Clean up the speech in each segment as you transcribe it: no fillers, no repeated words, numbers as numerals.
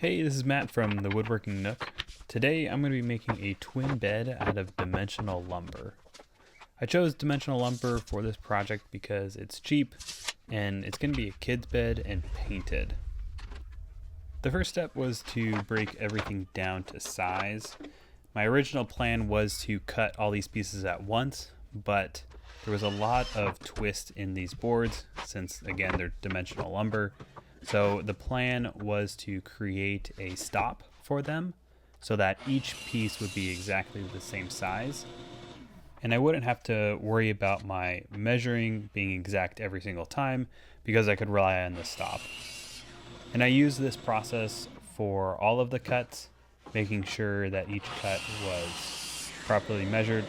Hey, this is Matt from the Woodworking Nook. Today I'm going to be making a twin bed out of dimensional lumber. I chose dimensional lumber for this project because it's cheap and it's going to be a kid's bed and painted. The first step was to break everything down to size. My original plan was to cut all these pieces at once, but there was a lot of twist in these boards since, again, they're dimensional lumber. So the plan was to create a stop for them so that each piece would be exactly the same size. And I wouldn't have to worry about my measuring being exact every single time because I could rely on the stop. And I used this process for all of the cuts, making sure that each cut was properly measured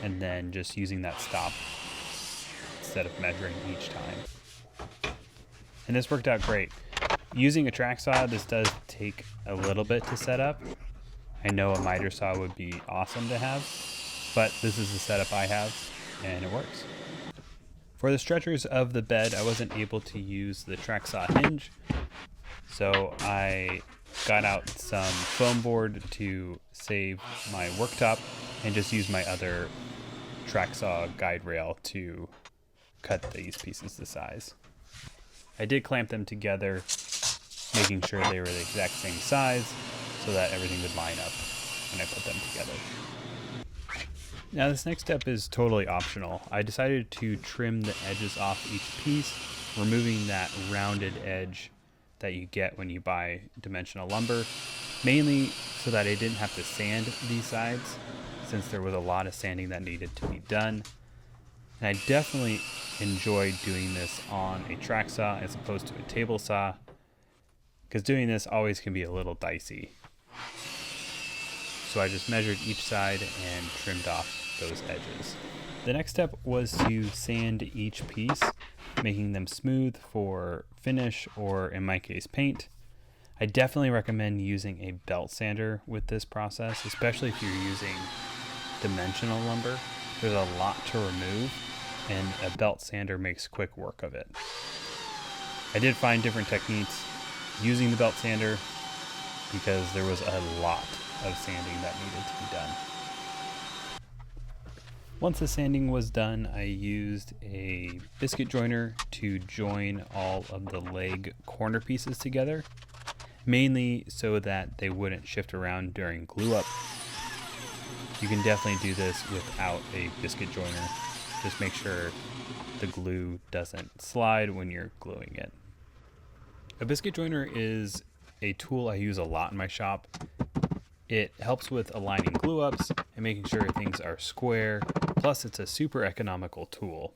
and then just using that stop instead of measuring each time. And this worked out great. Using a track saw, this does take a little bit to set up. I know a miter saw would be awesome to have, but this is the setup I have, and it works. For the stretchers of the bed, I wasn't able to use the track saw hinge, so I got out some foam board to save my worktop and just used my other track saw guide rail to cut these pieces to size. I did clamp them together, making sure they were the exact same size so that everything would line up when I put them together. Now this next step is totally optional. I decided to trim the edges off each piece, removing that rounded edge that you get when you buy dimensional lumber, mainly so that I didn't have to sand these sides since there was a lot of sanding that needed to be done. And I definitely enjoyed doing this on a track saw as opposed to a table saw, because doing this always can be a little dicey. So I just measured each side and trimmed off those edges. The next step was to sand each piece, making them smooth for finish or, in my case, paint. I definitely recommend using a belt sander with this process, especially if you're using dimensional lumber. There's a lot to remove, and a belt sander makes quick work of it. I did find different techniques using the belt sander because there was a lot of sanding that needed to be done. Once the sanding was done, I used a biscuit joiner to join all of the leg corner pieces together, mainly so that they wouldn't shift around during glue up. You can definitely do this without a biscuit joiner. Just make sure the glue doesn't slide when you're gluing it. A biscuit joiner is a tool I use a lot in my shop. It helps with aligning glue ups and making sure things are square. Plus, it's a super economical tool.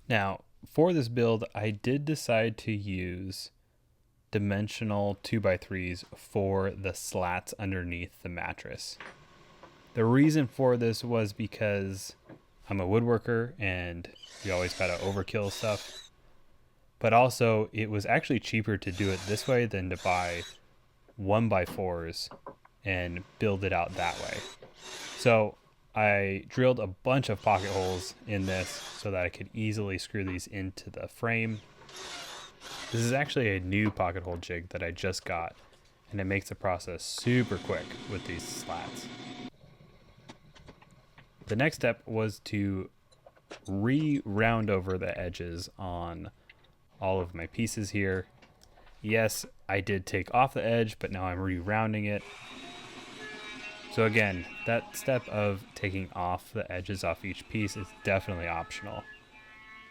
Now, for this build, I did decide to use dimensional 2x3s for the slats underneath the mattress. The reason for this was because I'm a woodworker and you always gotta overkill stuff. But also, it was actually cheaper to do it this way than to buy 1x4s and build it out that way. So I drilled a bunch of pocket holes in this so that I could easily screw these into the frame. This is actually a new pocket hole jig that I just got, and it makes the process super quick with these slats. The next step was to round over the edges on all of my pieces here. Yes, I did take off the edge, but now I'm re-rounding it. So again, that step of taking off the edges off each piece is definitely optional.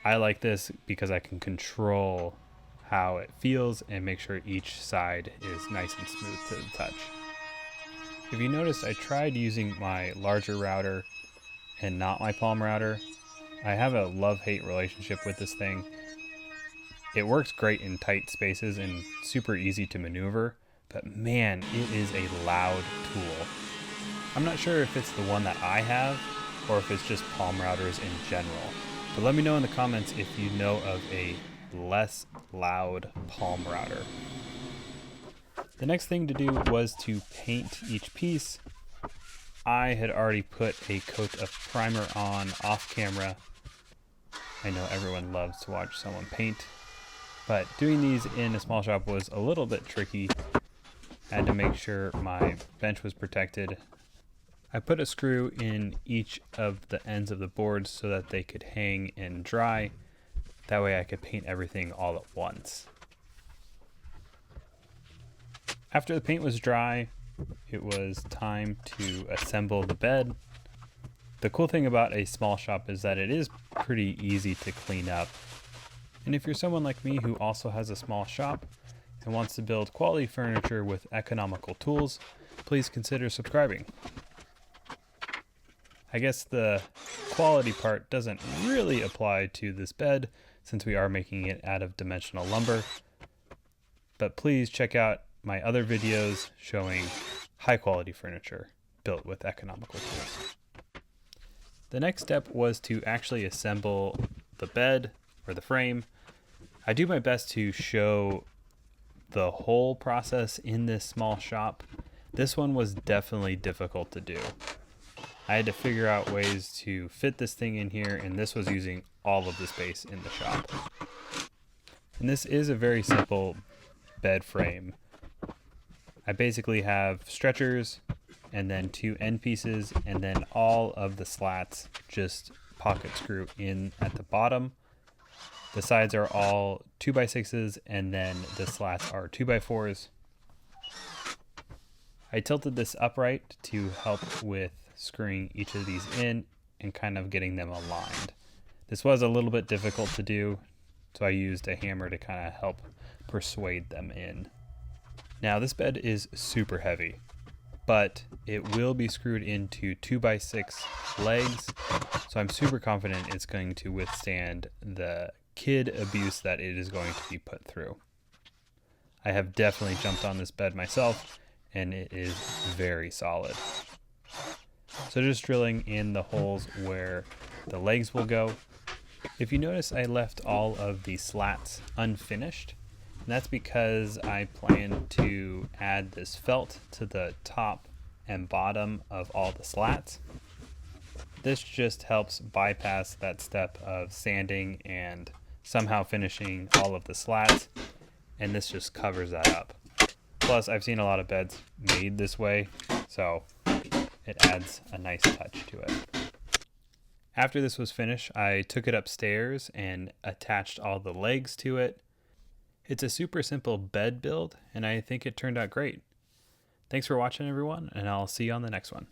I like this because I can control how it feels and make sure each side is nice and smooth to the touch. If you notice, I tried using my larger router and not my palm router. I have a love-hate relationship with this thing. It works great in tight spaces and super easy to maneuver, but man, it is a loud tool. I'm not sure if it's the one that I have or if it's just palm routers in general, but let me know in the comments if you know of a less loud palm router. The next thing to do was to paint each piece. I had already put a coat of primer on off camera. I know everyone loves to watch someone paint. But doing these in a small shop was a little bit tricky. I had to make sure my bench was protected. I put a screw in each of the ends of the boards so that they could hang and dry. That way I could paint everything all at once. After the paint was dry, it was time to assemble the bed. The cool thing about a small shop is that it is pretty easy to clean up. And if you're someone like me who also has a small shop and wants to build quality furniture with economical tools, please consider subscribing. I guess the quality part doesn't really apply to this bed since we are making it out of dimensional lumber. But please check out my other videos showing high quality furniture built with economical tools. The next step was to actually assemble the bed or the frame. I do my best to show the whole process in this small shop. This one was definitely difficult to do. I had to figure out ways to fit this thing in here, and this was using all of the space in the shop. And this is a very simple bed frame. I basically have stretchers and then 2 end pieces, and then all of the slats just pocket screw in at the bottom. The sides are all 2x6s, and then the slats are 2x4s. I tilted this upright to help with screwing each of these in and kind of getting them aligned. This was a little bit difficult to do, so I used a hammer to kind of help persuade them in. Now this bed is super heavy, but it will be screwed into 2x6 legs, so I'm super confident it's going to withstand the kid abuse that it is going to be put through. I have definitely jumped on this bed myself, and it is very solid. So just drilling in the holes where the legs will go. If you notice, I left all of the slats unfinished. And that's because I plan to add this felt to the top and bottom of all the slats. This just helps bypass that step of sanding and somehow finishing all of the slats, and this just covers that up. Plus, I've seen a lot of beds made this way, so it adds a nice touch to it. After this was finished, I took it upstairs and attached all the legs to it. It's a super simple bed build, and I think it turned out great. Thanks for watching, everyone, and I'll see you on the next one.